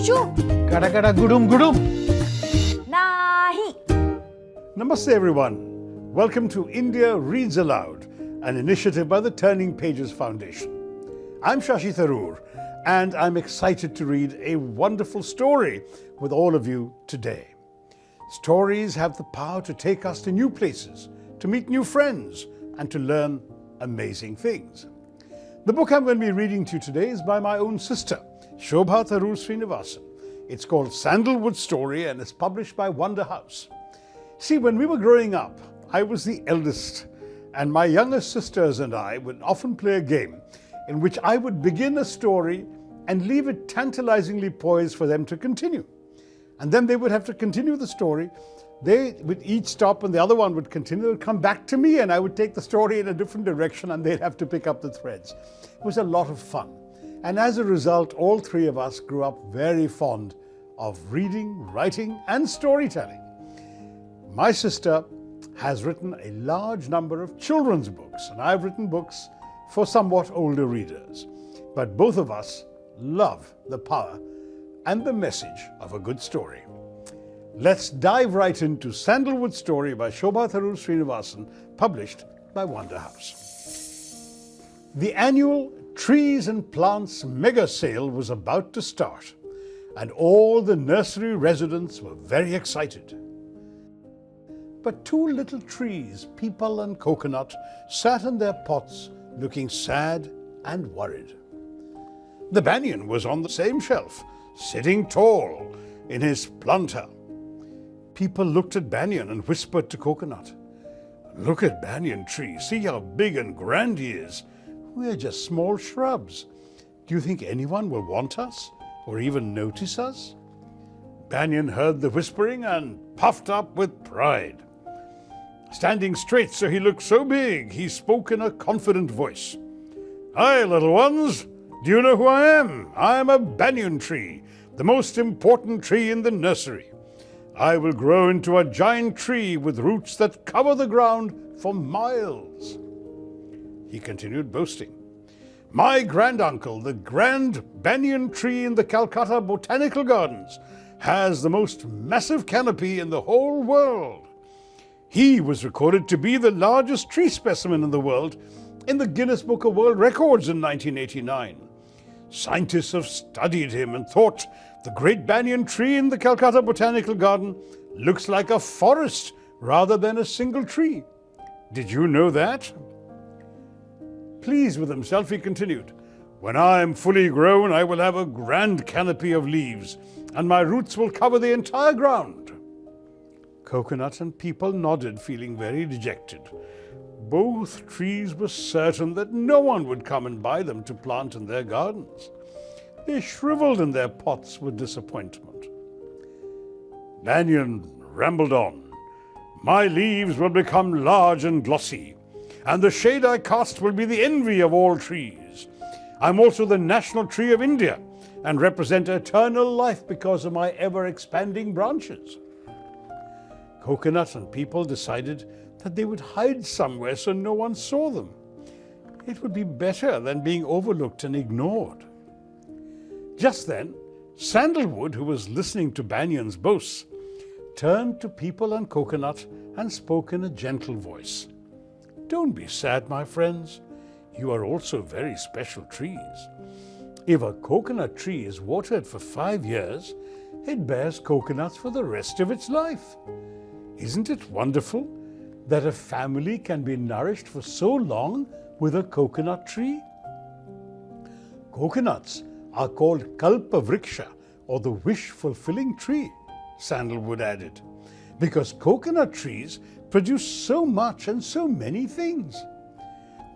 Shu. Kada kada gudum gudum. Nahi. Namaste everyone. Welcome to India Reads Aloud, an initiative by the Turning Pages Foundation. I'm Shashi Tharoor, and I'm excited to read a wonderful story with all of you today. Stories have the power to take us to new places, to meet new friends, and to learn amazing things. The book I'm going to be reading to you today is by my own sister, Shobha Tharoor Srinivasan. It's called Sandalwood Story and it's published by Wonder House. See, when we were growing up, I was the eldest, and my younger sisters and I would often play a game in which I would begin a story and leave it tantalizingly poised for them to continue. And then they would have to continue the story. They would each stop and the other one would continue. They would come back to me and I would take the story in a different direction and they'd have to pick up the threads. It was a lot of fun. And as a result, all three of us grew up very fond of reading, writing, and storytelling. My sister has written a large number of children's books, and I've written books for somewhat older readers. But both of us love the power and the message of a good story. Let's dive right into Sandalwood Story by Shobha Tharoor Srinivasan, published by Wonder House. The annual Trees and Plants mega sale was about to start, and all the nursery residents were very excited. But two little trees, Peepal and Coconut, sat in their pots looking sad and worried. The Banyan was on the same shelf, sitting tall in his planter. People looked at Banyan and whispered to Coconut, "Look at Banyan tree, see how big and grand he is. We're just small shrubs. Do you think anyone will want us or even notice us?" Banyan heard the whispering and puffed up with pride. Standing straight so he looked so big, he spoke in a confident voice. "Hi, little ones. Do you know who I am? I'm a banyan tree, the most important tree in the nursery. I will grow into a giant tree with roots that cover the ground for miles." He continued boasting. "My granduncle, the grand banyan tree in the Calcutta Botanical Gardens, has the most massive canopy in the whole world. He was recorded to be the largest tree specimen in the world in the Guinness Book of World Records in 1989. Scientists have studied him and thought the great banyan tree in the Calcutta Botanical Garden looks like a forest rather than a single tree. Did you know that?" Pleased with himself, he continued, "When I am fully grown, I will have a grand canopy of leaves, and my roots will cover the entire ground." Coconut and Peepal nodded, feeling very dejected. Both trees were certain that no one would come and buy them to plant in their gardens. They shriveled in their pots with disappointment. Banyan rambled on. "My leaves will become large and glossy, and the shade I cast will be the envy of all trees. I'm also the national tree of India and represent eternal life because of my ever-expanding branches." Coconut and Peepal decided that they would hide somewhere so no one saw them. It would be better than being overlooked and ignored. Just then, Sandalwood, who was listening to Banyan's boasts, turned to Peepal and Coconut and spoke in a gentle voice. "Don't be sad, my friends. You are also very special trees. If a coconut tree is watered for 5 years, it bears coconuts for the rest of its life. Isn't it wonderful that a family can be nourished for so long with a coconut tree?" "Coconuts are called kalpavriksha, or the wish-fulfilling tree," Sandalwood added, "because coconut trees produce so much and so many things.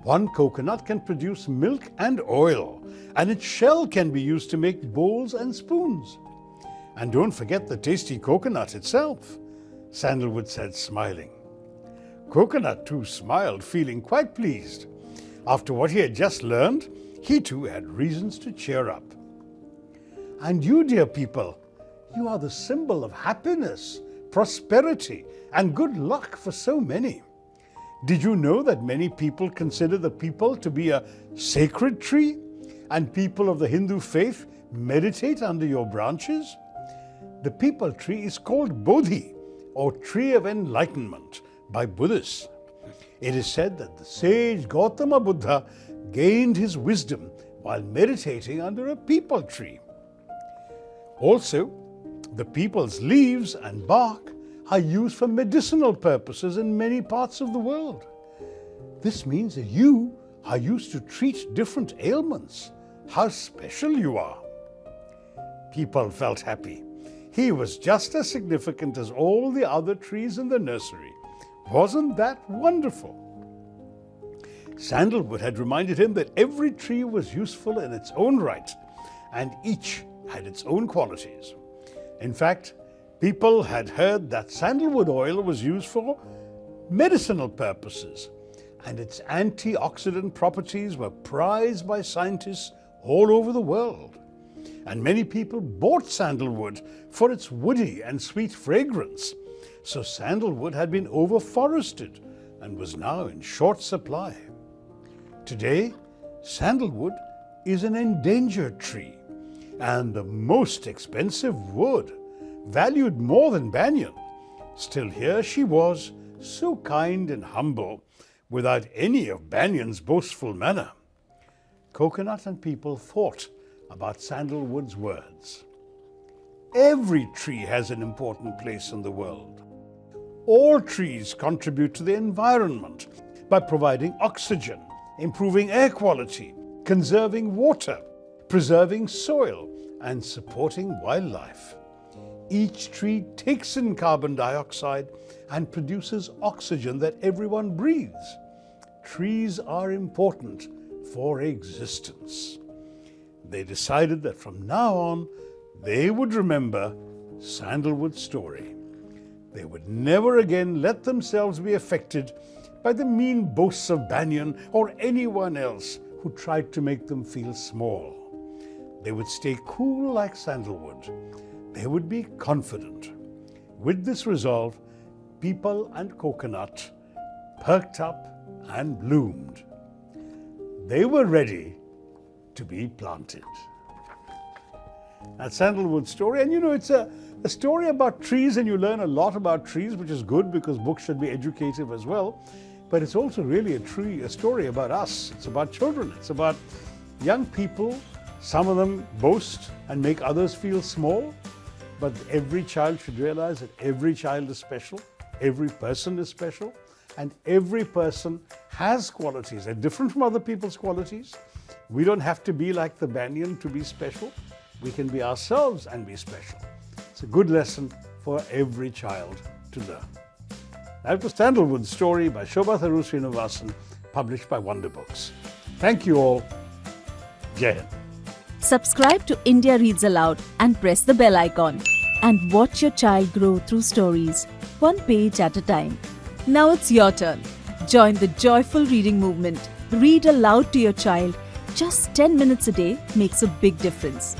One coconut can produce milk and oil, and its shell can be used to make bowls and spoons. And don't forget the tasty coconut itself," Sandalwood said, smiling. Coconut too smiled, feeling quite pleased. After what he had just learned, he too had reasons to cheer up. "And you, dear people, you are the symbol of happiness, prosperity, and good luck for so many. Did you know that many people consider the peepal to be a sacred tree, and people of the Hindu faith meditate under your branches? The peepal tree is called Bodhi, or tree of enlightenment, by Buddhists. It is said that the sage Gautama Buddha gained his wisdom while meditating under a peepal tree. Also, the peepal's leaves and bark are used for medicinal purposes in many parts of the world. This means that you are used to treat different ailments. How special you are! Peepal felt happy. He was just as significant as all the other trees in the nursery. Wasn't that wonderful? Sandalwood had reminded him that every tree was useful in its own right, and each had its own qualities. In fact, people had heard that sandalwood oil was used for medicinal purposes, and its antioxidant properties were prized by scientists all over the world. And many people bought sandalwood for its woody and sweet fragrance. So sandalwood had been overforested and was now in short supply. Today, sandalwood is an endangered tree and the most expensive wood, valued more than banyan. Still, here she was, so kind and humble, without any of banyan's boastful manner. Coconut and people thought about sandalwood's words. Every tree has an important place in the world. All trees contribute to the environment by providing oxygen, improving air quality, conserving water, preserving soil, and supporting wildlife. Each tree takes in carbon dioxide and produces oxygen that everyone breathes. Trees are important for existence. They decided that from now on, they would remember Sandalwood's story. They would never again let themselves be affected by the mean boasts of Banyan or anyone else who tried to make them feel small. They would stay cool like sandalwood. They would be confident. With this resolve, Peepal and Coconut perked up and bloomed. They were ready to be planted. That's Sandalwood's story. And it's a story about trees, and you learn a lot about trees, which is good because books should be educative as well. But it's also really a story about us. It's about children. It's about young people. Some of them boast and make others feel small. But every child should realize that every child is special. Every person is special. And every person has qualities. They're different from other people's qualities. We don't have to be like the Banyan to be special. We can be ourselves and be special. It's a good lesson for every child to learn. That was Sandalwood's story by Shobha Tharoor Srinivasan, published by Wonder Books. Thank you all. Jai Hind. Subscribe to India Reads Aloud and press the bell icon. And watch your child grow through stories, one page at a time. Now it's your turn. Join the joyful reading movement. Read aloud to your child. Just 10 minutes a day makes a big difference.